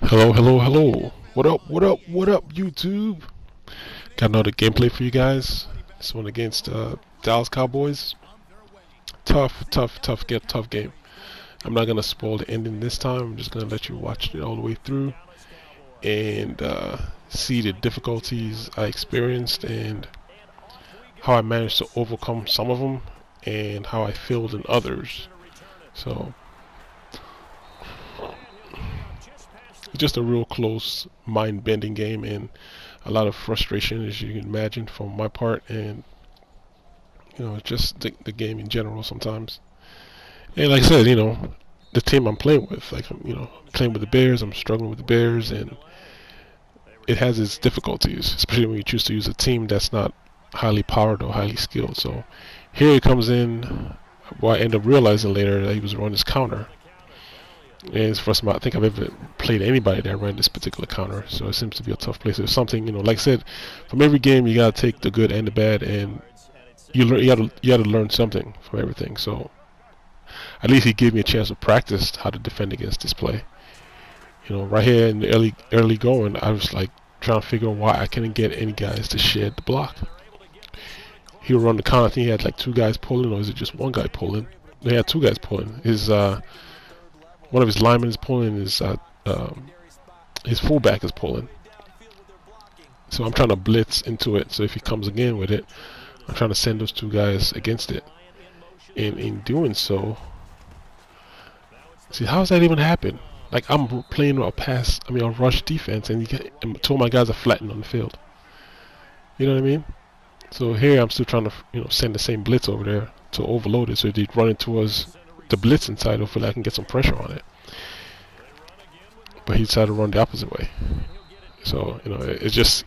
Hello, hello, hello. What up, what up, what up, YouTube? Got another gameplay for you guys. This one against Dallas Cowboys. Tough game. I'm not gonna spoil the ending this time. I'm just gonna let you watch it all the way through and see the difficulties I experienced and how I managed to overcome some of them and how I failed in others. So it's just a real close, mind-bending game and a lot of frustration, as you can imagine, from my part, and just the game in general sometimes. And like I said, the team I'm playing with, like playing with the Bears, I'm struggling with the Bears, and it has its difficulties, especially when you choose to use a team that's not highly powered or highly skilled. So here he comes in. Well, I end up realizing later that he was running this counter. And it's the first time I think I've ever played anybody that ran this particular counter, so it seems to be a tough place. There's something, like I said, from every game you gotta take the good and the bad, and you gotta learn something from everything. So at least he gave me a chance to practice how to defend against this play. Right here in the early going, I was like trying to figure out why I couldn't get any guys to shed the block. He would run the counter. I think he had like two guys pulling, or is it just one guy pulling? He had two guys pulling. One of his linemen is pulling. His fullback is pulling. So I'm trying to blitz into it. So if he comes again with it, I'm trying to send those two guys against it. And in doing so, see, how does that even happen? Like, I'm playing a rush defense, and two of my guys are flattened on the field. You know what I mean? So here I'm still trying to, send the same blitz over there to overload it, so they run it towards the blitz inside. Hopefully I can get some pressure on it. But he decided to run the opposite way. So it's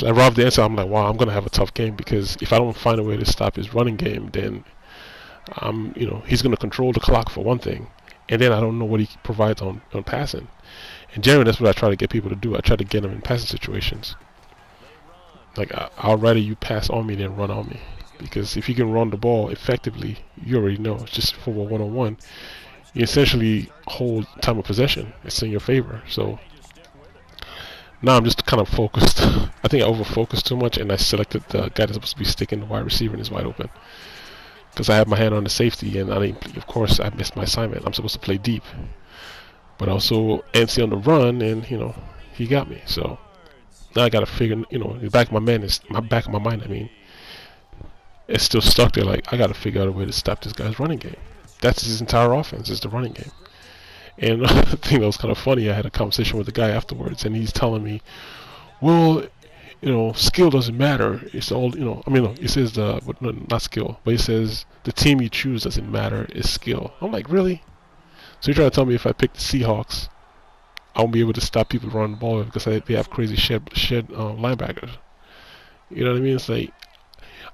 like Rob the answer. I'm like, wow, I'm gonna have a tough game, because if I don't find a way to stop his running game, then he's gonna control the clock for one thing, and then I don't know what he provides on passing. And generally, that's what I try to get people to do. I try to get them in passing situations. Like, I'll rather you pass on me than run on me, because if you can run the ball effectively, you already know. It's just for a one-on-one. You essentially hold time of possession. It's in your favor. So now I'm just kind of focused. I think I over-focused too much, and I selected the guy that's supposed to be sticking the wide receiver and is wide open, because I have my hand on the safety, and of course I missed my assignment. I'm supposed to play deep, but also antsy on the run, and he got me. So now I gotta figure, the back of my mind. I mean, it's still stuck there. Like, I gotta figure out a way to stop this guy's running game. That's his entire offense, is the running game. And the thing that was kind of funny, I had a conversation with the guy afterwards, and he's telling me, well, skill doesn't matter. It's all, it says not skill, but he says the team you choose doesn't matter. It's skill. I'm like, really? So you're trying to tell me if I pick the Seahawks, I won't be able to stop people running the ball because they have crazy shed linebackers. You know what I mean? It's like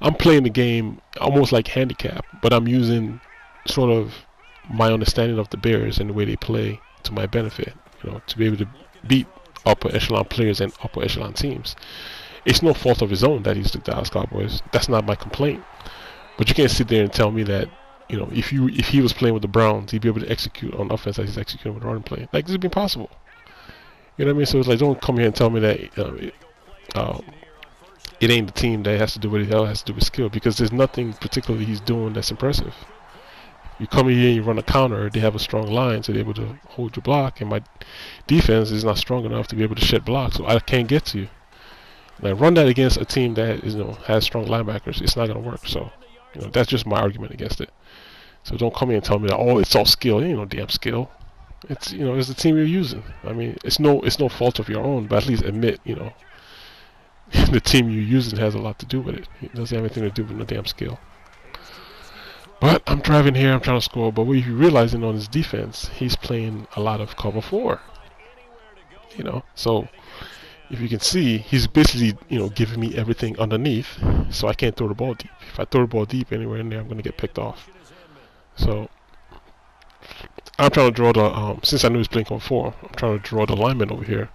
I'm playing the game almost like handicap, but I'm using sort of my understanding of the Bears and the way they play to my benefit. To be able to beat upper echelon players and upper echelon teams. It's no fault of his own that he's the Dallas Cowboys. That's not my complaint. But you can't sit there and tell me that if he was playing with the Browns, he'd be able to execute on offense as he's executing with the running play. Like, this would be impossible. You know what I mean? So it's like, don't come here and tell me that it ain't the team that has to do what it has to do with skill, because there's nothing particularly he's doing that's impressive. You come in here and you run a counter, they have a strong line, so they're able to hold your block, and my defense is not strong enough to be able to shed blocks, so I can't get to you. And I run that against a team that has strong linebackers, it's not going to work. So that's just my argument against it. So don't come in and tell me that, oh, it's all skill. It ain't no damn skill. It's it's the team you're using. I mean, it's no fault of your own, but at least admit the team you're using has a lot to do with it. It doesn't have anything to do with no damn skill. But I'm driving here, I'm trying to score. But what you're realizing on his defense, he's playing a lot of cover 4. So if you can see, he's basically giving me everything underneath, so I can't throw the ball deep. If I throw the ball deep anywhere in there, I'm going to get picked off. So I'm trying to draw the since I knew he's playing cover 4, I'm trying to draw the lineman over here.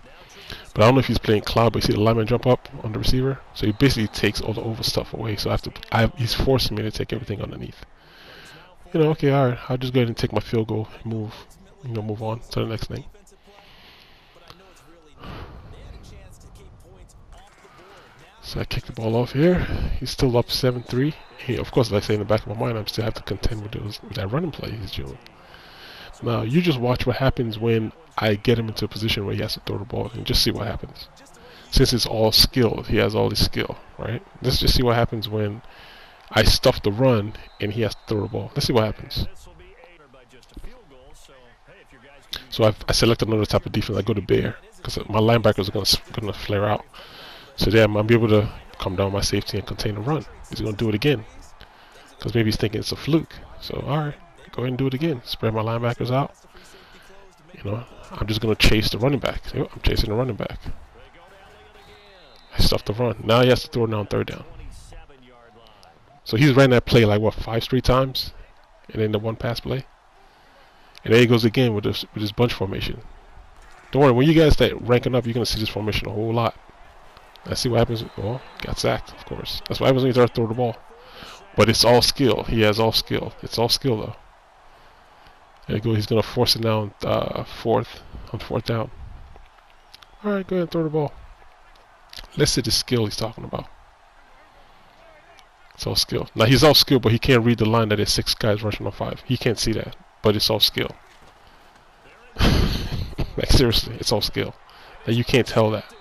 But I don't know if he's playing cloud, but you see the lineman jump up on the receiver, so he basically takes all the over stuff away. So he's forcing me to take everything underneath. Okay, all right. I'll just go ahead and take my field goal and move on to the next thing. So I kick the ball off here. He's still up 7-3. Of course, like I say in the back of my mind, I'm still have to contend with that running play he's doing. Now you just watch what happens when I get him into a position where he has to throw the ball, and just see what happens. Since it's all skill, he has all his skill, right? Let's just see what happens when I stuff the run and he has to throw the ball. Let's see what happens. So I select another type of defense. I go to bear because my linebackers are gonna flare out. So then I'll be able to come down my safety and contain the run. He's gonna do it again because maybe he's thinking it's a fluke. So all right, go ahead and do it again. Spread my linebackers out. You know, I'm just gonna chase the running back. See, I'm chasing the running back. I stuffed the run. Now he has to throw it down third down. So he's ran that play like what 5 straight times, and then the one pass play. And there he goes again with this bunch formation. Don't worry, when you guys start ranking up, you're gonna see this formation a whole lot. Let's see what happens. Oh, got sacked, of course. That's what happens when you start to throw the ball. But it's all skill. He has all skill. It's all skill though. There you go. He's gonna force it down fourth down. All right, go ahead and throw the ball. Let's see the skill he's talking about. It's all skill. Now he's all skill, but he can't read the line that there's 6 guys rushing on 5. He can't see that, but it's all skill. Like seriously, it's all skill. Now you can't tell that.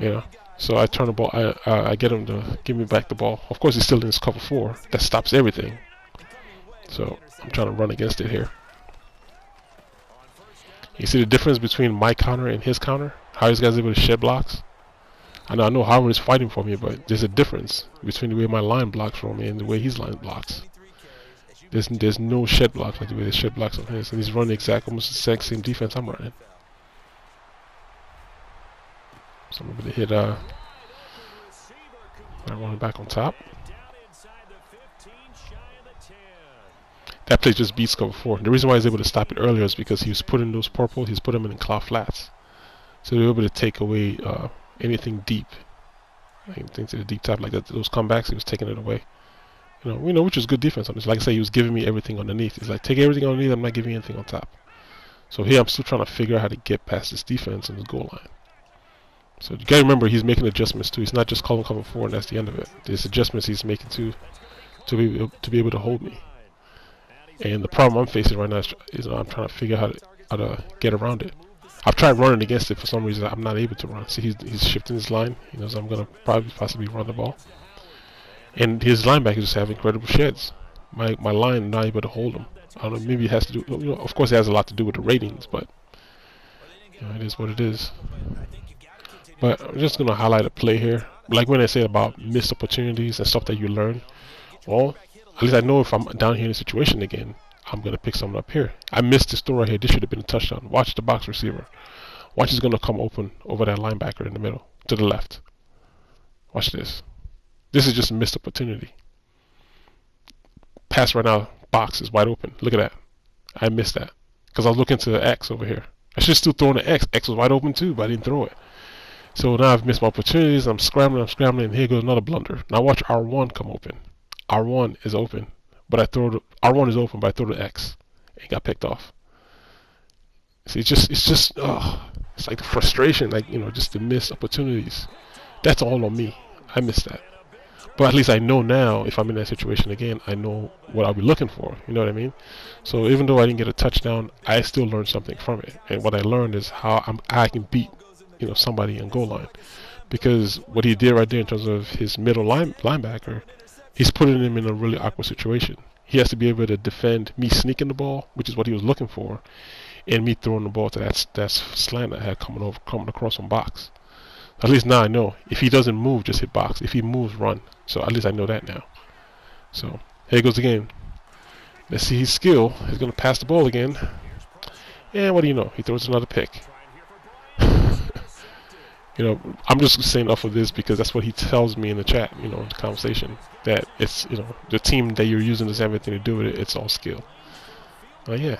You know. So I turn the ball. I get him to give me back the ball. Of course, he's still in his cover 4. That stops everything. So I'm trying to run against it here. You see the difference between my counter and his counter? How these guys able to shed blocks? I know Howard is fighting for me, but there's a difference between the way my line blocks for me and the way his line blocks. There's no shed blocks like the way they shed blocks on his, and he's running almost the exact same defense I'm running. So I'm able to hit I'm running back on top. That play just beats cover 4. The reason why he's able to stop it earlier is because he was putting those purple, he's putting them in cloud flats. So they're able to take away anything deep. Anything to the deep top like that, those comebacks, he was taking it away. You know, which is good defense on this. Like I say, he was giving me everything underneath. He's like, take everything underneath, I'm not giving you anything on top. So here I'm still trying to figure out how to get past this defense and the goal line. So you gotta remember he's making adjustments too. He's not just calling cover 4 and that's the end of it. There's adjustments he's making to be able to hold me. And the problem I'm facing right now is I'm trying to figure out how to get around it. I've tried running against it. For some reason I'm not able to run. See, he's shifting his line. He knows I'm gonna possibly run the ball. And his linebackers just have incredible sheds. My line not able to hold him. I don't know. Maybe it has to do. You know, of course, it has a lot to do with the ratings, but you know, it is what it is. But I'm just gonna highlight a play here. Like when I say about missed opportunities and stuff that you learn. Well, at least I know if I'm down here in a situation again, I'm gonna pick something up here. I missed this throw right here. This should have been a touchdown. Watch the box receiver. Watch, he's gonna come open over that linebacker in the middle to the left. Watch this. This is just a missed opportunity. Pass right now, box is wide open. Look at that. I missed that because I was looking to the X over here. I should still throw the X. X was wide open too, but I didn't throw it. So now I've missed my opportunities. I'm scrambling, and here goes another blunder. Now watch R1 come open. R1 is open, but R1 is open, but I throw the X. It got picked off. See, it's like the frustration, like, you know, just the missed opportunities. That's all on me. I missed that. But at least I know now, if I'm in that situation again, I know what I'll be looking for. You know what I mean? So even though I didn't get a touchdown, I still learned something from it. And what I learned is how I can beat, you know, somebody in goal line. Because what he did right there in terms of his middle linebacker, he's putting him in a really awkward situation. He has to be able to defend me sneaking the ball, which is what he was looking for, and me throwing the ball to that slant I had coming across on box. At least now I know. If he doesn't move, just hit box. If he moves, run. So at least I know that now. So here goes again. Let's see his skill. He's going to pass the ball again. And what do you know? He throws another pick. You know, I'm just saying off of this because that's what he tells me in the chat, you know, in the conversation. That it's, you know, the team that you're using doesn't have anything to do with it. It's all skill. Yeah.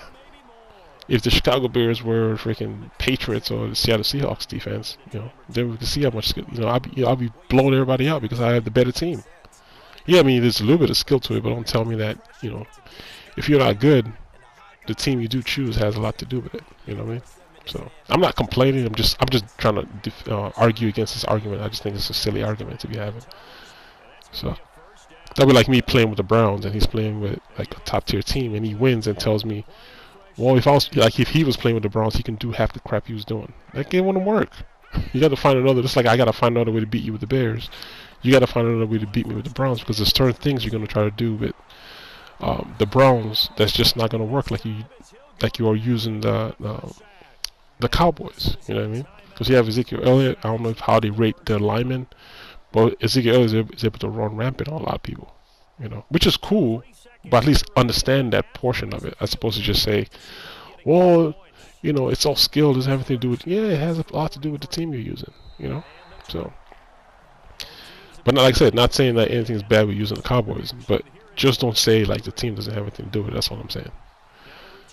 If the Chicago Bears were freaking Patriots or the Seattle Seahawks defense, you know, then we can see how much skill. You know, I'll be blowing everybody out because I have the better team. Yeah, I mean, there's a little bit of skill to it, but don't tell me that, you know, if you're not good, the team you do choose has a lot to do with it. You know what I mean? So I'm not complaining. I'm just trying to argue against this argument. I just think it's a silly argument to be having. So that'd be like me playing with the Browns and he's playing with like a top tier team and he wins and tells me, well, if he was playing with the Browns, he can do half the crap he was doing. That game wouldn't work. You got to find another. Just like I got to find another way to beat you with the Bears. You got to find another way to beat me with the Browns because there's certain things you're going to try to do with the Browns that's just not going to work like you are using the Cowboys. You know what I mean? Because you have Ezekiel Elliott. I don't know how they rate their linemen, but Ezekiel Elliott is able to run rampant on a lot of people. You know, which is cool, but at least understand that portion of it as opposed to just say, well, you know, it's all skill. Does everything to do with? Yeah, it has a lot to do with the team you're using. You know, so. But not, like I said, not saying that anything is bad with using the Cowboys, but just don't say like the team doesn't have anything to do with it. That's all I'm saying.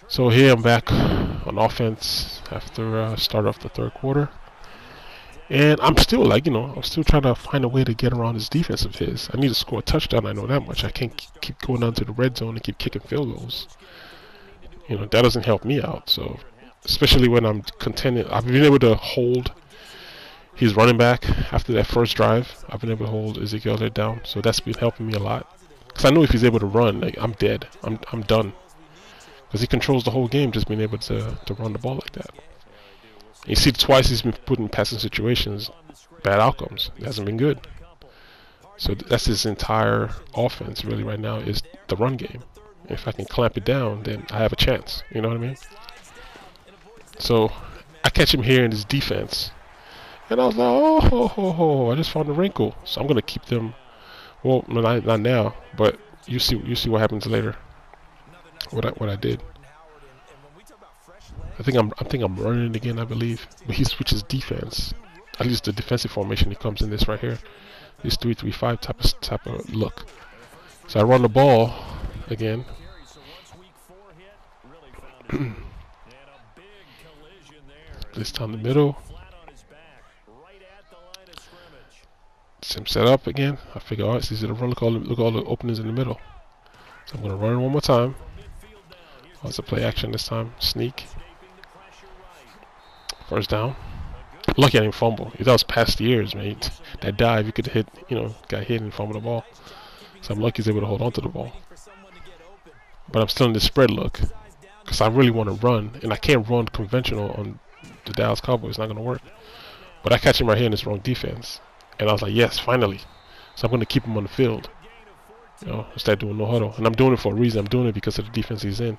So here I'm back on offense after start of the third quarter. And I'm still I'm still trying to find a way to get around this defense of his. I need to score a touchdown, I know that much. I can't keep going down to the red zone and keep kicking field goals. You know, that doesn't help me out. So, especially when I'm contending, I've been able to hold his running back after that first drive. I've been able to hold Ezekiel Elliott down. So that's been helping me a lot. Because I know if he's able to run, like, I'm dead. I'm done. Because he controls the whole game just being able to run the ball like that. You see twice he's been put in passing situations, bad outcomes. It hasn't been good. So that's his entire offense really right now is the run game. If I can clamp it down, then I have a chance. You know what I mean? So I catch him here in his defense. And I was like, oh, I just found a wrinkle. So I'm going to keep them. Well, not now, but you see what happens later. What I did. I think I'm running it again, I believe. But he switches defense. At least the defensive formation he comes in this right here. This 3-3-5 type of look. So I run the ball again. This time the middle. Sim set up again. I figure, oh, it's easy to run. Look at all the openings in the middle. So I'm gonna run it one more time. Oh, it's a play action this time. Sneak. First down. Lucky I didn't fumble. If that was past years, man, that dive you could hit, got hit and fumble the ball. So I'm lucky he's able to hold on to the ball. But I'm still in this spread look because I really want to run, and I can't run conventional on the Dallas Cowboys. It's not gonna work. But I catch him right here in this wrong defense, and I was like, yes, finally. So I'm gonna keep him on the field. Instead of doing no huddle, and I'm doing it for a reason. I'm doing it because of the defense he's in.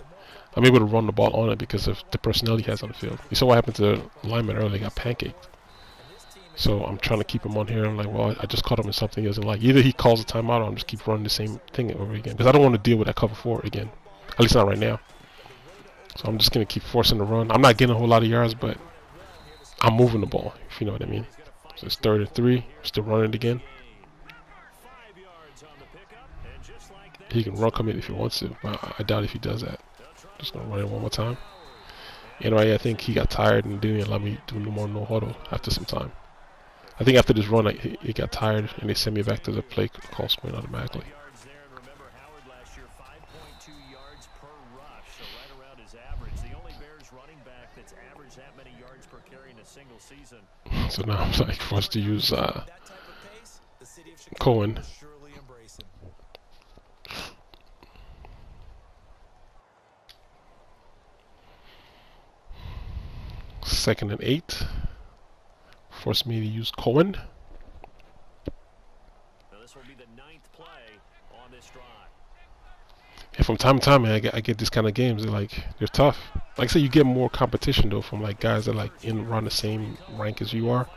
I'm able to run the ball on it because of the personnel he has on the field. You saw what happened to the lineman earlier, got pancaked. So I'm trying to keep him on here. I'm like, well, I just caught him in something he doesn't like. Either he calls a timeout or I'm just keep running the same thing over again. Because I don't want to deal with that cover 4 again. At least not right now. So I'm just going to keep forcing the run. I'm not getting a whole lot of yards, but I'm moving the ball, if you know what I mean. So it's 3rd and 3. Still running it again. He can run come in if he wants to, but I doubt if he does that. Just gonna run it one more time. And I think he got tired and didn't allow me to do no more no huddle after some time. I think after this run, he got tired and they sent me back to the play call screen automatically. So now I'm like forced to use Cohen. Second and 8. Forced me to use Cohen. This will be the 9th play on this drive. And from time to time, man, I get these kind of games. They're tough. Like I said, you get more competition though from like guys that around the same rank as you are.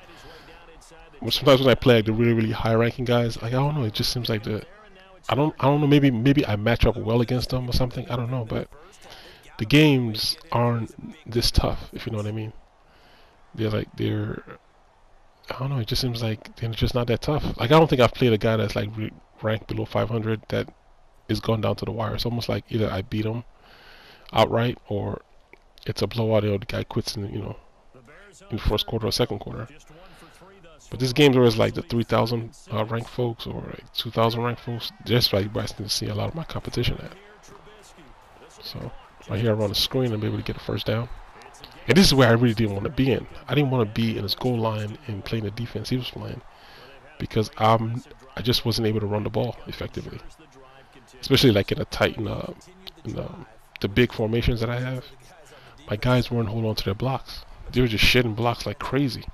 But sometimes when I play the really really high ranking guys, I don't know. It just seems like I don't know. Maybe I match up well against them or something. I don't know, but the games aren't this tough. If you know what I mean. I don't know, it just seems like they're just not that tough. Like, I don't think I've played a guy that's ranked below 500 that is gone down to the wire. It's almost like either I beat him outright or it's a blowout or the guy quits in the first quarter or second quarter. But this game's where it's like the 3,000 ranked folks or like 2,000 ranked folks, just like where I can see a lot of my competition at. So right here I run a screen and be able to get a first down. And this is where I really didn't want to be in. I didn't want to be in his goal line and playing the defense he was playing because I just wasn't able to run the ball effectively, especially like in a tight the big formations that I have. My guys weren't holding on to their blocks. They were just shedding blocks like crazy.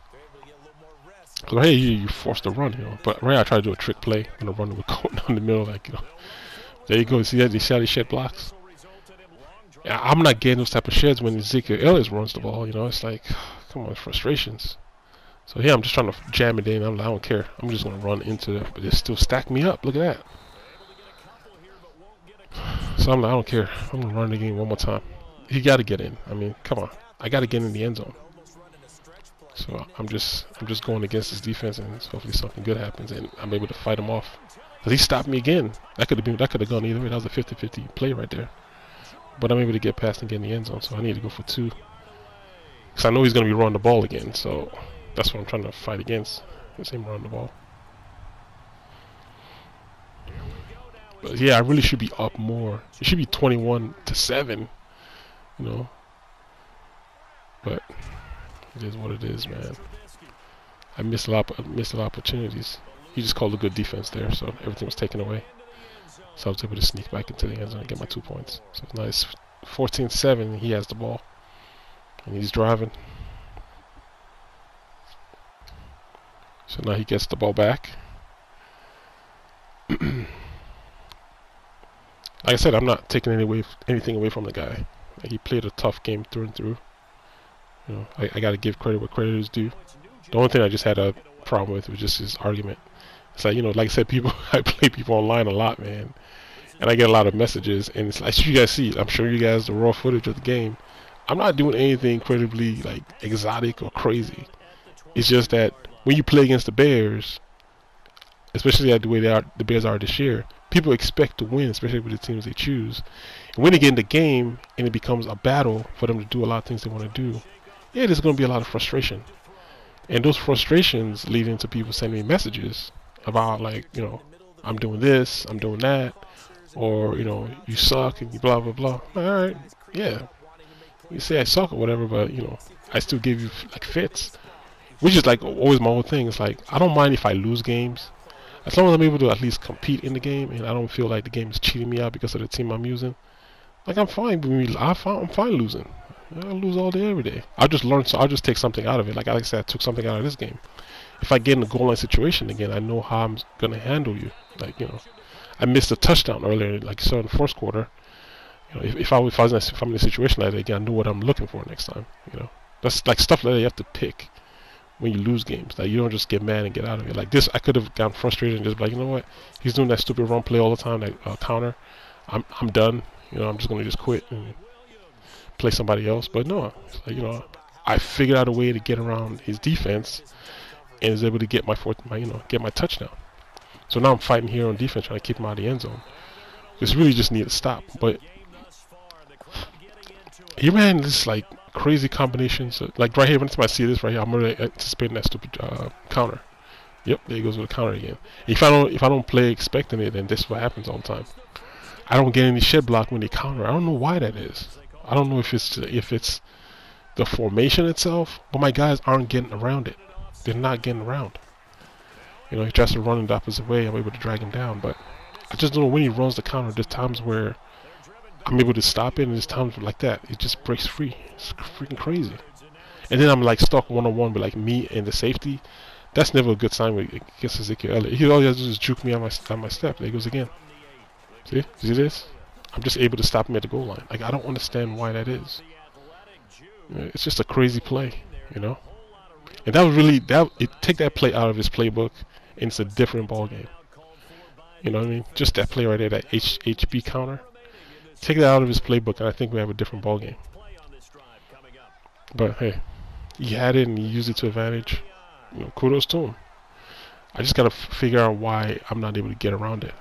So hey, you forced to run, But right, I tried to do a trick play and the runner would go down the middle, There you go. See that? You see how they shed blocks? Yeah, I'm not getting those type of sheds when Ezekiel Elliott runs the ball. It's like, come on, frustrations. So here I'm just trying to jam it in. I don't care. I'm just gonna run into it, but they still stack me up. Look at that. So I don't care. I'm gonna run the game one more time. He got to get in. I mean, come on. I got to get in the end zone. So I'm just going against his defense, and hopefully something good happens, and I'm able to fight him off. Cause he stopped me again. That could have gone either way. That was a 50-50 play right there. But I'm able to get past and get in the end zone, so I need to go for 2. Because I know he's going to be running the ball again, so that's what I'm trying to fight against. Is him running the ball. But yeah, I really should be up more. It should be 21-7, But it is what it is, man. I missed a lot of opportunities. He just called a good defense there, so everything was taken away. So I was able to sneak back into the end zone and get my 2 points. So now it's 14-7. He has the ball, and he's driving. So now he gets the ball back. Like I said, I'm not taking anything away from the guy. He played a tough game through and through. I got to give credit where credit is due. The only thing I just had a problem with was just his argument. It's like, like I said, I play people online a lot, man. And I get a lot of messages, and it's like, you guys see, I'm showing you guys the raw footage of the game. I'm not doing anything incredibly like exotic or crazy. It's just that when you play against the Bears, especially the way the Bears are this year, people expect to win, especially with the teams they choose. And when they get in the game and it becomes a battle for them to do a lot of things they want to do, yeah, there's going to be a lot of frustration. And those frustrations lead into people sending me messages about like, I'm doing this, I'm doing that, or, you suck and you blah, blah, blah. Alright, yeah. You say I suck or whatever, but, I still give you like fits. Which is like always my whole thing. It's like, I don't mind if I lose games. As long as I'm able to at least compete in the game and I don't feel like the game is cheating me out because of the team I'm using. Like, I'm fine. I'm fine losing. I lose all day, every day. I'll just learn, so I'll just take something out of it. Like I said, I took something out of this game. If I get in a goal line situation again, I know how I'm gonna handle you. Like, I missed a touchdown earlier, like you saw in the first quarter. If I'm in a situation like that again, I know what I'm looking for next time. That's like stuff like that you have to pick when you lose games. Like, you don't just get mad and get out of it. Like this, I could have gotten frustrated and just be like, you know what? He's doing that stupid run play all the time, that counter. I'm done. I'm just gonna just quit and play somebody else. But no, it's like, I figured out a way to get around his defense and was able to get get my touchdown. So now I'm fighting here on defense, trying to keep him out of the end zone. Just really just need to stop. But he ran this like crazy combinations. Like right here, when I see this right here, I'm already anticipating that stupid counter. Yep, there he goes with a counter again. If I don't play expecting it, then this is what happens all the time. I don't get any shed block when they counter. I don't know why that is. I don't know if it's the formation itself, but my guys aren't getting around it. They're not getting around. He tries to run in the opposite way. I'm able to drag him down, but I just don't know when he runs the counter. There's times where I'm able to stop it, and there's times like that. It just breaks free. It's freaking crazy. And then I'm like stuck one-on-one with like me and the safety. That's never a good sign against Ezekiel Elliott. All he has to do is juke me on my step. There he goes again. See this? I'm just able to stop him at the goal line. Like, I don't understand why that is. It's just a crazy play, And that was really take that play out of his playbook, and it's a different ball game. You know what I mean? Just that play right there, that HB counter. Take that out of his playbook, and I think we have a different ball game. But hey, he had it and he used it to advantage. Kudos to him. I just gotta figure out why I'm not able to get around it.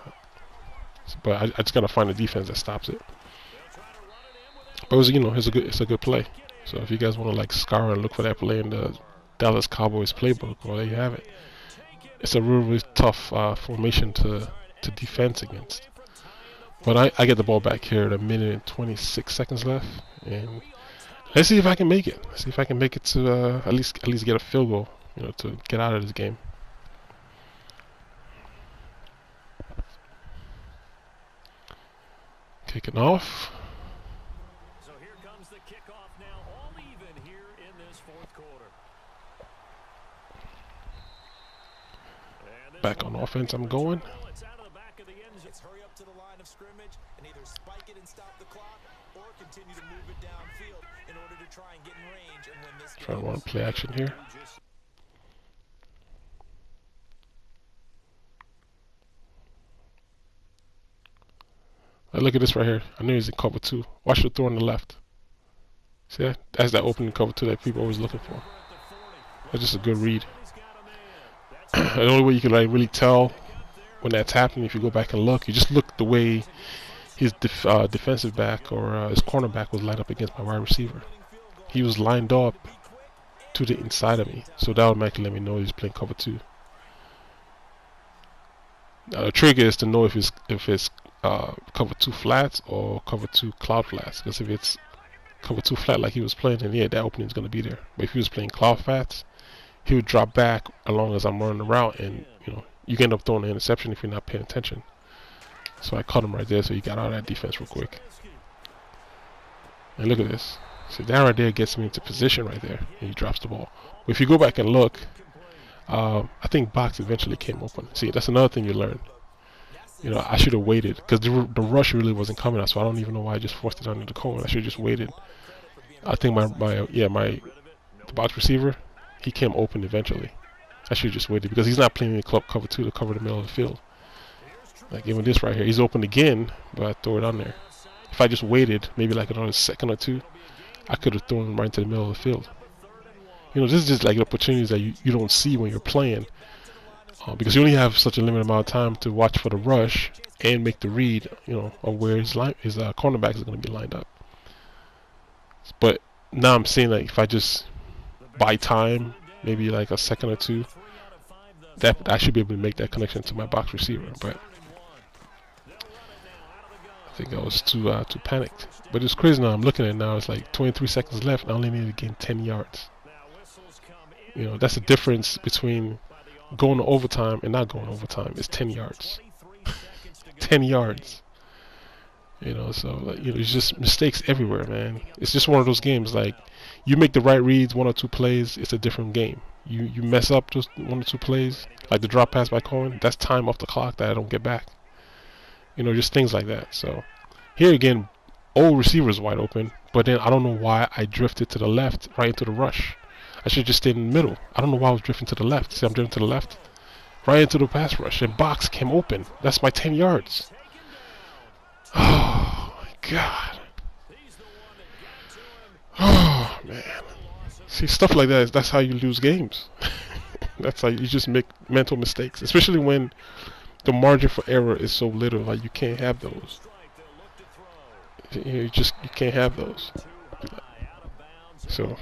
But I just gotta find a defense that stops it. But it's a good play. So if you guys want to like scour and look for that play in the Dallas Cowboys playbook, well, there you have it. It's a really, really tough formation to defense against. But I get the ball back here at 1 minute and 26 seconds left, and Let's see if I can make it. Let's see if I can make it to at least get a field goal, to get out of this game. Kicking off. So here comes the kickoff now, all even here in this fourth quarter. Back on offense, I'm going. It's out of the back of the end zone. Hurry up to the line of scrimmage and either spike it and stop the clock or continue to move it downfield in order to try and get in range and win this game. Trying to run play action here. Look at this right here. I knew he's in cover 2. Watch the throw on the left. See that? That's that opening cover 2 that people are always looking for. That's just a good read. The only way you can really tell when that's happening, if you go back and look, you just look the way his defensive back or his cornerback was lined up against my wide receiver. He was lined up to the inside of me, so that automatically let me know he's playing cover 2. Now the trick is to know if it's cover 2 flats or cover 2 cloud flats. Because if it's cover 2 flat like he was playing, then yeah, that opening is going to be there. But if he was playing cloud flats, he would drop back as long as I'm running the route, and you can end up throwing an interception if you're not paying attention. So I caught him right there, so he got out of that defense real quick. And look at this. So that right there gets me into position right there, and he drops the ball. But if you go back and look, I think box eventually came open. See, that's another thing you learn. I should have waited because the rush really wasn't coming out, so I don't even know why I just forced it under the cone. I should have just waited. I think the box receiver, he came open eventually. I should have just waited because he's not playing in club cover 2 to cover the middle of the field. Like even this right here, he's open again, but I throw it on there. If I just waited, maybe like another second or two, I could have thrown him right into the middle of the field. This is just like opportunities that you don't see when you're playing. Because you only have such a limited amount of time to watch for the rush and make the read, of where his cornerback is going to be lined up. But now I'm seeing like if I just buy time, maybe like a second or two, that I should be able to make that connection to my box receiver. But I think I was too panicked. But it's crazy now. I'm looking at it now. It's like 23 seconds left. I only need to gain 10 yards. That's the difference between going to overtime and not going to overtime. It's 10 yards. 10 yards. So it's just mistakes everywhere, man. It's just one of those games. Like you make the right reads, 1 or 2 plays, it's a different game. You mess up just 1 or 2 plays, like the drop pass by Cohen. That's time off the clock that I don't get back. Just things like that. So here again, old receiver's wide open, but then I don't know why I drifted to the left right into the rush. I should just stay in the middle. I don't know why I was drifting to the left. See, I'm drifting to the left. Right into the pass rush. And box came open. That's my 10 yards. Oh, my God. Oh, man. See, stuff like that, that's how you lose games. That's how you just make mental mistakes. Especially when the margin for error is so little. Like, you can't have those. You can't have those. So...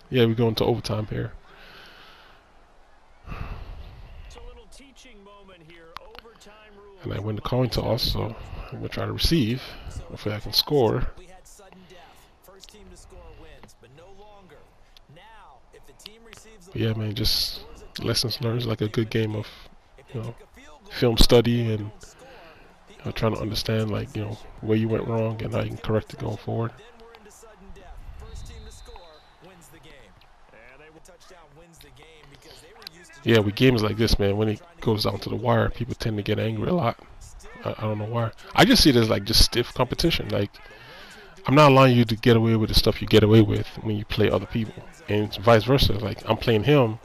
yeah, we're going to overtime here. And I win the coin toss, so I'm going to try to receive. Hopefully I can score. But yeah, man, just lessons learned. It's like a good game of, film study and trying to understand, like, where you went wrong and how you can correct it going forward. Yeah, with games like this, man, when it goes down to the wire, people tend to get angry a lot. I don't know why. I just see it as like just stiff competition. Like, I'm not allowing you to get away with the stuff you get away with when you play other people, and vice versa. Like, I'm playing him,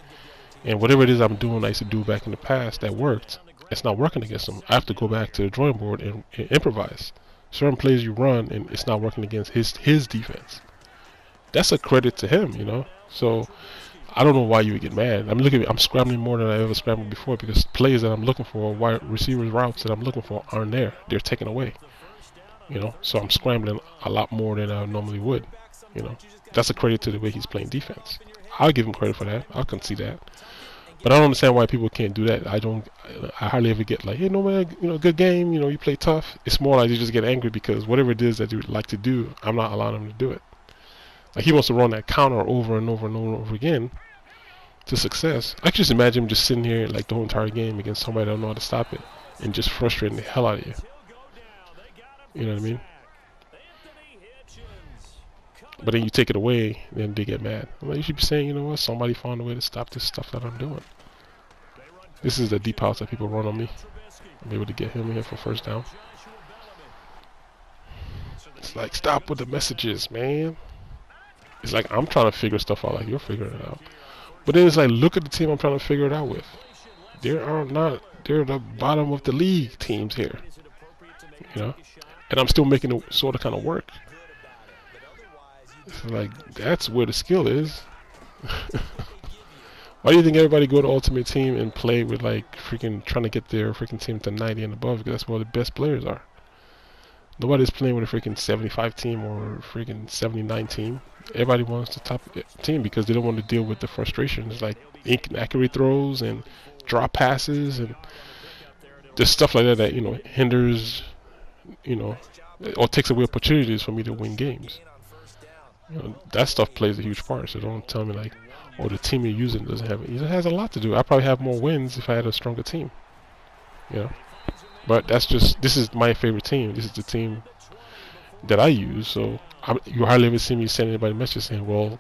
and whatever it is I'm doing, I used to do back in the past that worked. It's not working against him. I have to go back to the drawing board and improvise. Certain plays you run, and it's not working against his defense. That's a credit to him, So I don't know why you would get mad. I'm scrambling more than I ever scrambled before because plays that I'm looking for, wide receivers routes that I'm looking for aren't there. They're taken away. So I'm scrambling a lot more than I normally would. That's a credit to the way he's playing defense. I'll give him credit for that. I'll concede that. But I don't understand why people can't do that. I hardly ever get like, hey, no man, good game. You play tough. It's more like you just get angry because whatever it is that you like to do, I'm not allowing him to do it. Like he wants to run that counter over and over and over again to success. I can just imagine him just sitting here like the whole entire game against somebody that don't know how to stop it and just frustrating the hell out of you. You know what I mean? But then you take it away, then they get mad. I'm like, you should be saying, you know what? Somebody found a way to stop this stuff that I'm doing. This is the deep house that people run on me. I'm able to get him here for first down. It's like, stop with the messages, man. It's like I'm trying to figure stuff out like you're figuring it out. But then it's like, look at the team I'm trying to figure it out with. They're the bottom of the league teams here. You know? And I'm still making it sort of kind of work. It's like, that's where the skill is. Why do you think everybody go to Ultimate Team and play with like freaking trying to get their freaking team to 90 and above? Because that's where the best players are. Nobody's playing with a freaking 75 team or freaking 79 team. Everybody wants the top team because they don't want to deal with the frustrations like inaccurate throws and drop passes and just stuff like that you know hinders, you know, or takes away opportunities for me to win games. You know, that stuff plays a huge part. So don't tell me like, oh, the team you're using doesn't have it. It has a lot to do. I probably have more wins if I had a stronger team. You know, but that's just, this is my favorite team. This is the team that I use. So you hardly ever see me send anybody a message saying, well,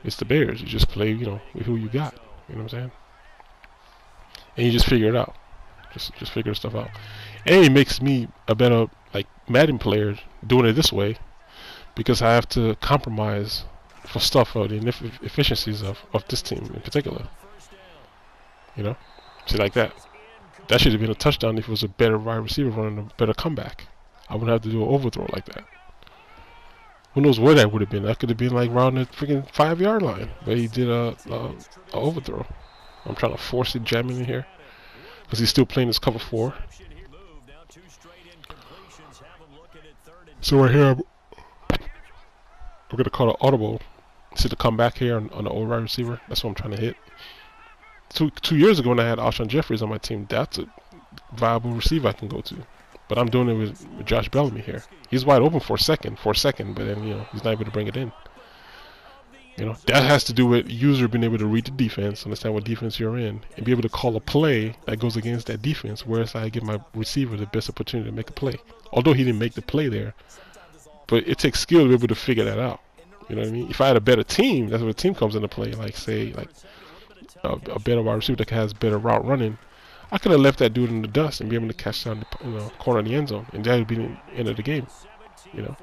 it's the Bears. You just play, you know, with who you got. You know what I'm saying? And you just figure it out. Just figure stuff out. And it makes me a better like Madden player doing it this way, because I have to compromise for stuff for the inefficiencies of this team in particular. You know? See, like that. That should have been a touchdown if it was a better wide receiver running a better comeback. I wouldn't have to do an overthrow like that. Who knows where that would have been? That could have been like around the freaking 5-yard line where he did a overthrow. I'm trying to force it jamming in here because he's still playing his cover 4. So right here, I'm going to call an audible. See the comeback here on the old wide receiver. That's what I'm trying to hit. Two years ago when I had Alshon Jeffries on my team, that's a viable receiver I can go to. But I'm doing it with Josh Bellamy here. He's wide open for a second, but then, you know, he's not able to bring it in. You know, that has to do with user being able to read the defense, understand what defense you're in, and be able to call a play that goes against that defense, whereas I give my receiver the best opportunity to make a play. Although he didn't make the play there, but it takes skill to be able to figure that out. You know what I mean? If I had a better team, that's where the team comes into play. Like, say, like a better wide receiver that has better route running, I could have left that dude in the dust and be able to catch down the, you know, corner of the end zone, and that would be the end of the game. You know.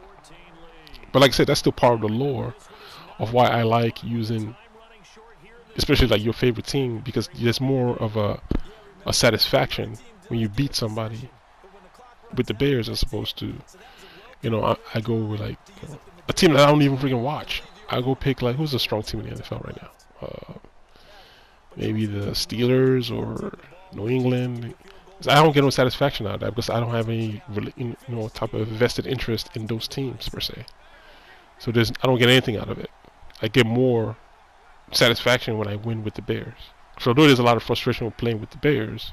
But like I said, that's still part of the lore of why I like using, especially like your favorite team, because there's more of a satisfaction when you beat somebody with the Bears as opposed to, you know, I go with like, you know, a team that I don't even freaking watch. I go pick like, who's a strong team in the NFL right now? Maybe the Steelers or New England. I don't get no satisfaction out of that because I don't have any, you know, type of vested interest in those teams per se. So I don't get anything out of it. I get more satisfaction when I win with the Bears. So although there's a lot of frustration with playing with the Bears,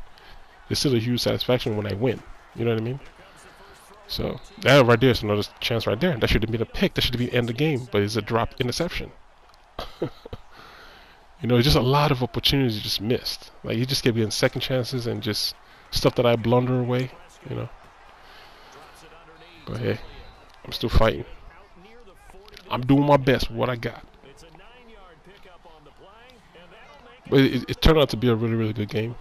there's still a huge satisfaction when I win. You know what I mean? So that right there is another chance right there. That should have been a pick. That should have been the end of the game, but it's a dropped interception. You know, it's just a lot of opportunities just missed. Like, you just kept getting second chances and just stuff that I blunder away, you know. But hey, I'm still fighting. I'm doing my best with what I got. But it turned out to be a really, really good game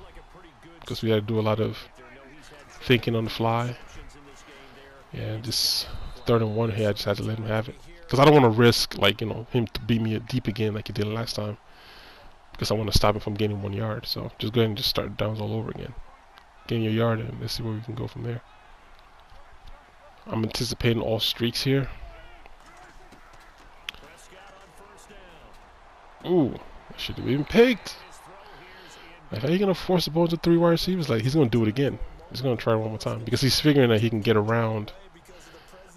because we had to do a lot of thinking on the fly. And this 3rd and 1 here, I just had to let him have it because I don't want to risk, like, you know, him to beat me deep again like he did last time. Because I want to stop him from gaining 1 yard. So just go ahead and just start downs all over again. Gain your yard and let's see where we can go from there. I'm anticipating all streaks here. Ooh, I should have been picked. Like, how are you going to force the ball to 3 wide receivers? Like, he's going to do it again. He's going to try it one more time. Because he's figuring that he can get around.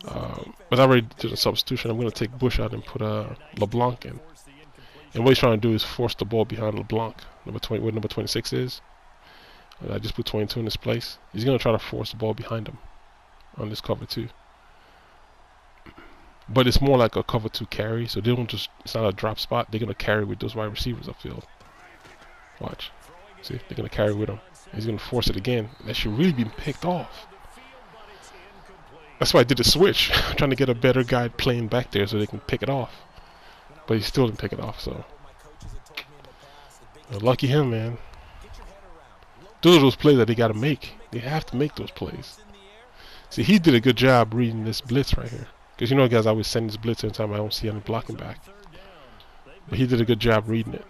But I already did a substitution. I'm going to take Bush out and put LeBlanc in. And what he's trying to do is force the ball behind LeBlanc, where number 26 is. I just put 22 in his place. He's going to try to force the ball behind him on this cover too. but it's more like a cover 2 carry, so they don't just, it's not a drop spot. They're gonna carry with those wide receivers upfield. Watch, see, they're gonna carry with him. He's gonna force it again. That should really be picked off. That's why I did the switch, trying to get a better guy playing back there so they can pick it off. But he still didn't pick it off, so lucky him, man. Those are those plays that they gotta make. They have to make those plays. See, he did a good job reading this blitz right here. Because you know, guys, I always send this blitz every time I don't see any blocking back. But he did a good job reading it.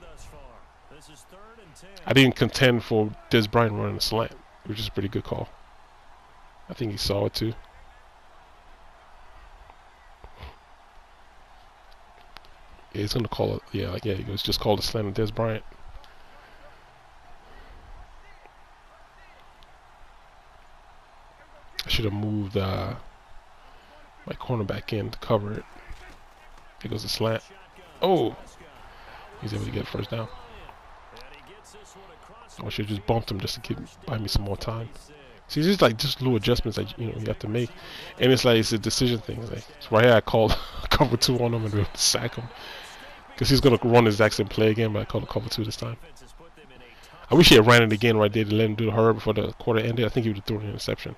I didn't contend for Des Bryant running a slant, which is a pretty good call. I think he saw it too. Yeah, he's gonna call it. Yeah, like he goes just called a slant on Des Bryant. I should have moved my cornerback in to cover it. Here goes the slant. Oh, he's able to get first down. I should have just bumped him just to buy me some more time. See, it's just little adjustments that you have to make, and it's a decision thing. It's right here I called cover 2 on him and we have to sack him because he's gonna run the exact same play again, but I called a cover 2 this time. I wish he had ran it again right there to let him do the hurry before the quarter ended. I think he would have thrown an interception.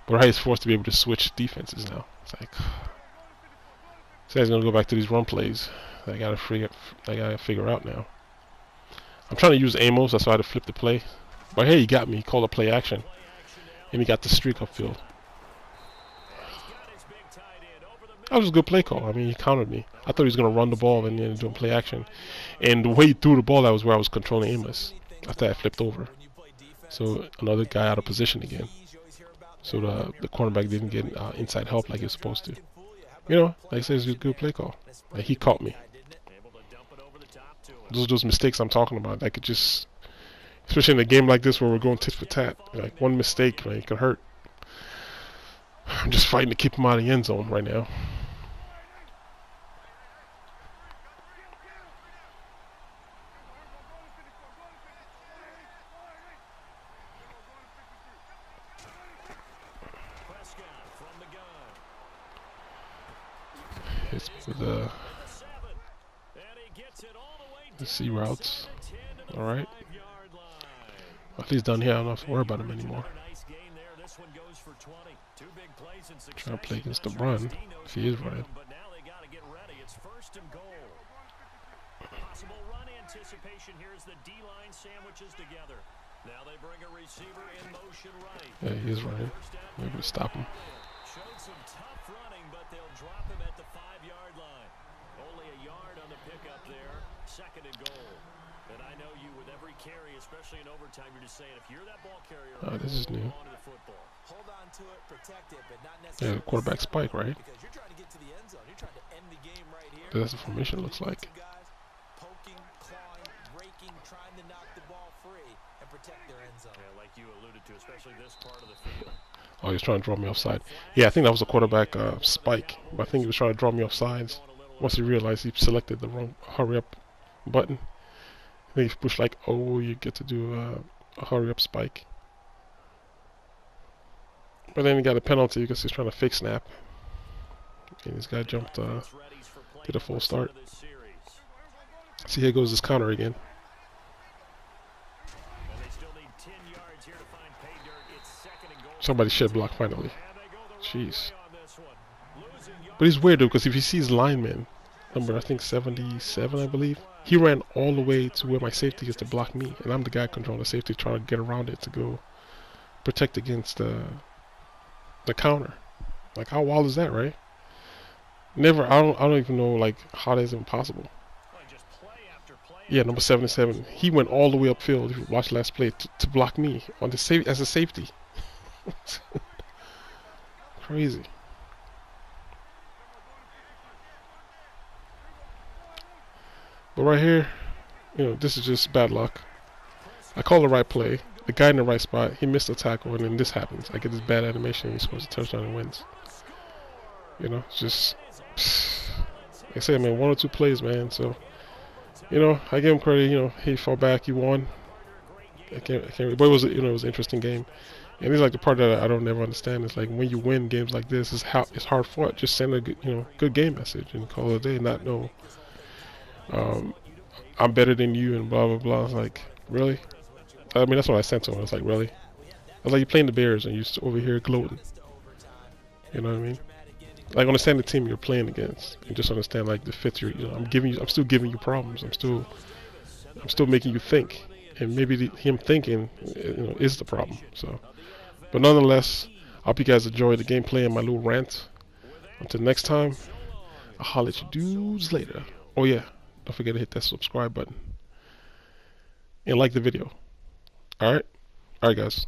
But right, he's forced to be able to switch defenses now. It's like, so he's gonna go back to these run plays. I gotta figure out now. I'm trying to use Amos, that's why I had to flip the play. But hey, he got me. He called a play action, and he got the streak upfield. That was a good play call. I mean, he countered me. I thought he was gonna run the ball and then do a play action. And the way he threw the ball, that was where I was controlling Amos. After I flipped over, so another guy out of position again. So the cornerback didn't get inside help like he was supposed to. You know, like I said, it's a good play call. Like, he caught me. Those mistakes I'm talking about, I could just, especially in a game like this where we're going tit for tat, like one mistake, it could hurt. I'm just fighting to keep him out of the end zone right now. Hits with the C routes. Alright. At least down here, I don't have to worry about him anymore. Trying to play against the run, if he is running. Yeah, he is running. We're able to stop him. Showed some tough running, but they'll drop him at the 5-yard line. Only a yard on the pickup there. 2nd and goal. And I know you, with every carry, especially in overtime, you're just saying, if you're that ball carrier, this is new. hold on to it, protect it, but not necessarily. Yeah, quarterback spike, right? Because you're trying to get to the end zone. You're trying to end the game right here. That's the formation looks like. Poking, clawing, raking, trying to knock the ball free and protect their end zone. Yeah, like you alluded to, especially this part of the field. Oh, he's trying to draw me offside. Yeah, I think that was a quarterback spike. But I think he was trying to draw me off sides. Once he realized he selected the wrong hurry up button. I think he pushed like, oh, you get to do a hurry up spike. But then he got a penalty because he's trying to fake snap. And this guy jumped, did a full start. See, here goes this counter again. Somebody shed block finally. Jeez. But he's weird though, because if you see his lineman, number I think 77 I believe, he ran all the way to where my safety is to block me. And I'm the guy controlling the safety trying to get around it to go protect against the counter. Like, how wild is that, right? Never, I don't even know like how that is even possible. Yeah, number 77. He went all the way upfield. If you watch last play to block me on the as a safety. Crazy. But right here, this is just bad luck. I call the right play. The guy in the right spot, he missed a tackle, and then this happens. I get this bad animation, and he scores a touchdown and wins. It's just, like I said, man, 1 or 2 plays, man. So, I give him credit. He fought back, he won. I can't. But it was, it was an interesting game. And it's like the part that I don't ever understand is like when you win games like this, is how it's hard fought. Just send a good, good game message and call it a day. Not no, um, I'm better than you and blah blah blah. It's like really. I mean that's what I sent to him. It's like really. It's like you're playing the Bears and you're over here gloating. You know what I mean? Like understand the team you're playing against and just understand like the fits I'm still giving you problems. I'm still making you think. And maybe him thinking, is the problem. So, but nonetheless, I hope you guys enjoy the gameplay and my little rant. Until next time, I'll holler at you dudes later. Oh yeah, don't forget to hit that subscribe button and like the video. All right, guys.